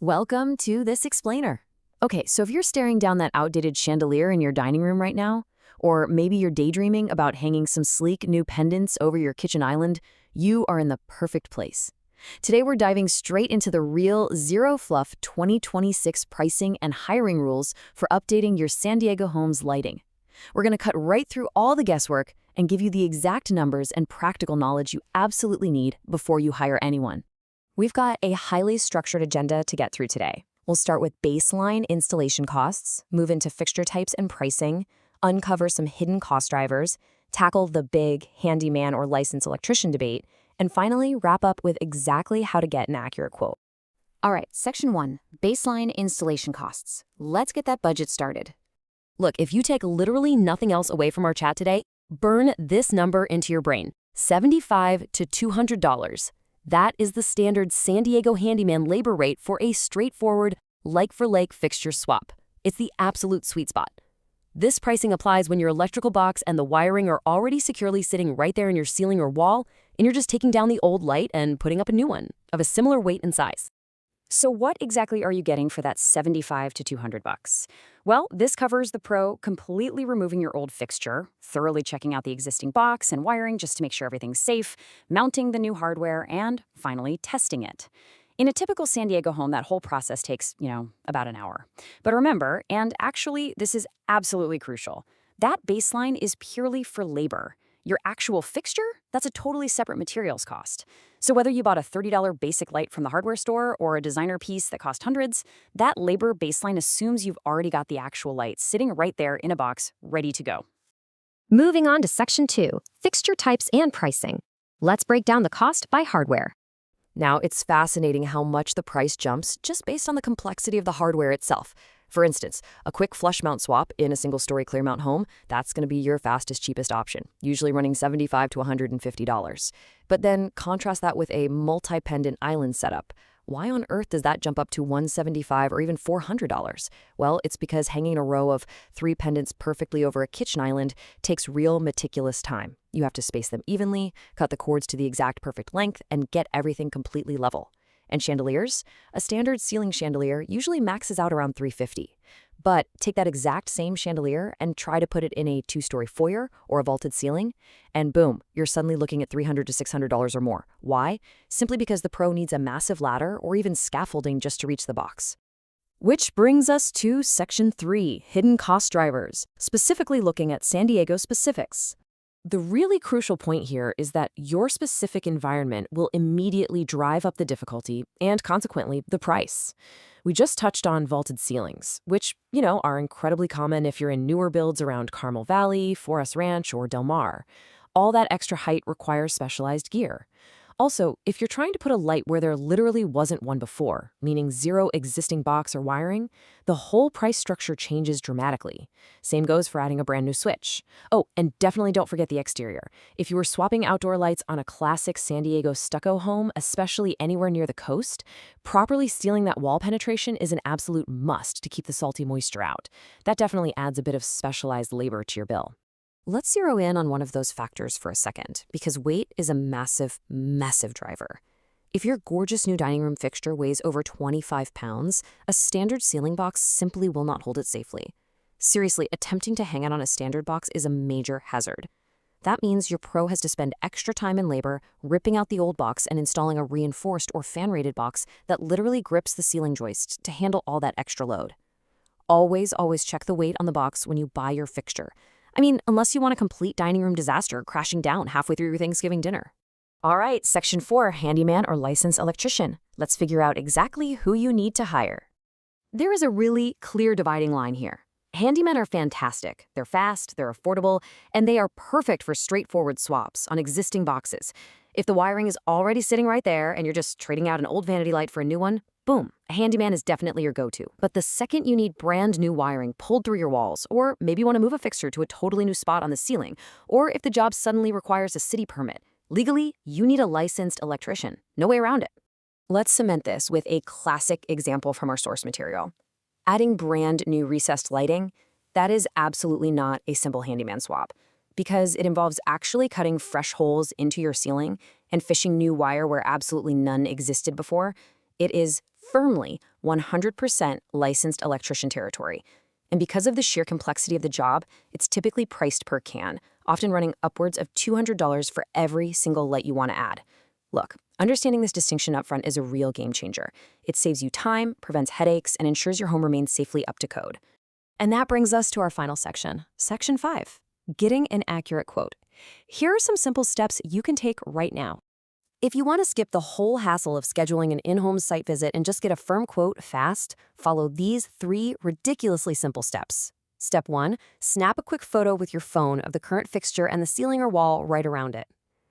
Welcome to this explainer. Okay, so if you're staring down that outdated chandelier in your dining room right now, or maybe you're daydreaming about hanging some sleek new pendants over your kitchen island, you are in the perfect place. Today we're diving straight into the real zero-fluff 2026 pricing and hiring rules for updating your San Diego home's lighting. We're going to cut right through all the guesswork and give you the exact numbers and practical knowledge you absolutely need before you hire anyone. We've got a highly structured agenda to get through today. We'll start with baseline installation costs, move into fixture types and pricing, uncover some hidden cost drivers, tackle the big handyman or licensed electrician debate, and finally wrap up with exactly how to get an accurate quote. All right, Section 1, baseline installation costs. Let's get that budget started. Look, if you take literally nothing else away from our chat today, burn this number into your brain, $75 to $200. That is the standard San Diego handyman labor rate for a straightforward, like-for-like fixture swap. It's the absolute sweet spot. This pricing applies when your electrical box and the wiring are already securely sitting right there in your ceiling or wall, and you're just taking down the old light and putting up a new one of a similar weight and size. So what exactly are you getting for that $75 to $200? Well, this covers the pro completely removing your old fixture, thoroughly checking out the existing box and wiring just to make sure everything's safe, mounting the new hardware, and finally testing it. In a typical San Diego home, that whole process takes, about an hour. But remember, and actually this is absolutely crucial, that baseline is purely for labor. Your actual fixture, that's a totally separate materials cost. So whether you bought a $30 basic light from the hardware store or a designer piece that cost hundreds, that labor baseline assumes you've already got the actual light sitting right there in a box, ready to go. Moving on to Section 2, fixture types and pricing. Let's break down the cost by hardware. Now, it's fascinating how much the price jumps just based on the complexity of the hardware itself. For instance, a quick flush mount swap in a single-story clear mount home, that's going to be your fastest, cheapest option, usually running $75 to $150. But then contrast that with a multi-pendant island setup. Why on earth does that jump up to $175 or even $400? Well, it's because hanging a row of 3 pendants perfectly over a kitchen island takes real meticulous time. You have to space them evenly, cut the cords to the exact perfect length, and get everything completely level. And chandeliers? A standard ceiling chandelier usually maxes out around $350. But take that exact same chandelier and try to put it in a 2-story foyer or a vaulted ceiling, and boom, you're suddenly looking at $300 to $600 or more. Why? Simply because the pro needs a massive ladder or even scaffolding just to reach the box. Which brings us to Section 3, hidden cost drivers, specifically looking at San Diego specifics. The really crucial point here is that your specific environment will immediately drive up the difficulty and, consequently, the price. We just touched on vaulted ceilings, which, are incredibly common if you're in newer builds around Carmel Valley, Forest Ranch, or Del Mar. All that extra height requires specialized gear. Also, if you're trying to put a light where there literally wasn't one before, meaning zero existing box or wiring, the whole price structure changes dramatically. Same goes for adding a brand new switch. Oh, and definitely don't forget the exterior. If you were swapping outdoor lights on a classic San Diego stucco home, especially anywhere near the coast, properly sealing that wall penetration is an absolute must to keep the salty moisture out. That definitely adds a bit of specialized labor to your bill. Let's zero in on one of those factors for a second, because weight is a massive, massive driver. If your gorgeous new dining room fixture weighs over 25 pounds, a standard ceiling box simply will not hold it safely. Seriously, attempting to hang it on a standard box is a major hazard. That means your pro has to spend extra time and labor ripping out the old box and installing a reinforced or fan-rated box that literally grips the ceiling joist to handle all that extra load. Always check the weight on the box when you buy your fixture. Unless you want a complete dining room disaster crashing down halfway through your Thanksgiving dinner. All right, Section 4, handyman or licensed electrician. Let's figure out exactly who you need to hire. There is a really clear dividing line here. Handymen are fantastic. They're fast, they're affordable, and they are perfect for straightforward swaps on existing boxes. If the wiring is already sitting right there and you're just trading out an old vanity light for a new one, boom, a handyman is definitely your go-to. But the second you need brand new wiring pulled through your walls, or maybe you want to move a fixture to a totally new spot on the ceiling, or if the job suddenly requires a city permit, legally, you need a licensed electrician. No way around it. Let's cement this with a classic example from our source material. Adding brand new recessed lighting, that is absolutely not a simple handyman swap, because it involves actually cutting fresh holes into your ceiling and fishing new wire where absolutely none existed before. It is firmly 100% licensed electrician territory. And because of the sheer complexity of the job, it's typically priced per can, often running upwards of $200 for every single light you want to add. Look, understanding this distinction upfront is a real game changer. It saves you time, prevents headaches, and ensures your home remains safely up to code. And that brings us to our final section, Section 5, getting an accurate quote. Here are some simple steps you can take right now. If you want to skip the whole hassle of scheduling an in-home site visit and just get a firm quote fast, follow these 3 ridiculously simple steps. Step 1, snap a quick photo with your phone of the current fixture and the ceiling or wall right around it.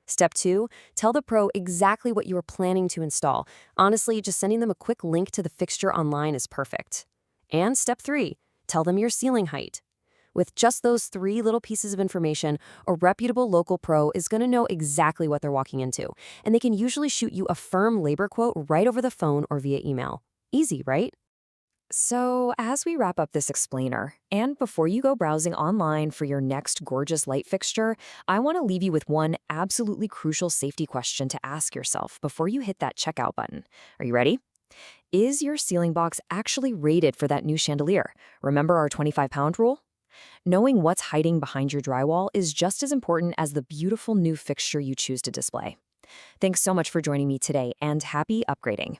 Step 2, tell the pro exactly what you are planning to install. Honestly, just sending them a quick link to the fixture online is perfect. And Step 3, tell them your ceiling height. With just those 3 little pieces of information, a reputable local pro is going to know exactly what they're walking into, and they can usually shoot you a firm labor quote right over the phone or via email. Easy, right? So, as we wrap up this explainer, and before you go browsing online for your next gorgeous light fixture, I want to leave you with one absolutely crucial safety question to ask yourself before you hit that checkout button. Are you ready? Is your ceiling box actually rated for that new chandelier? Remember our 25-pound rule? Knowing what's hiding behind your drywall is just as important as the beautiful new fixture you choose to display. Thanks so much for joining me today, and happy upgrading.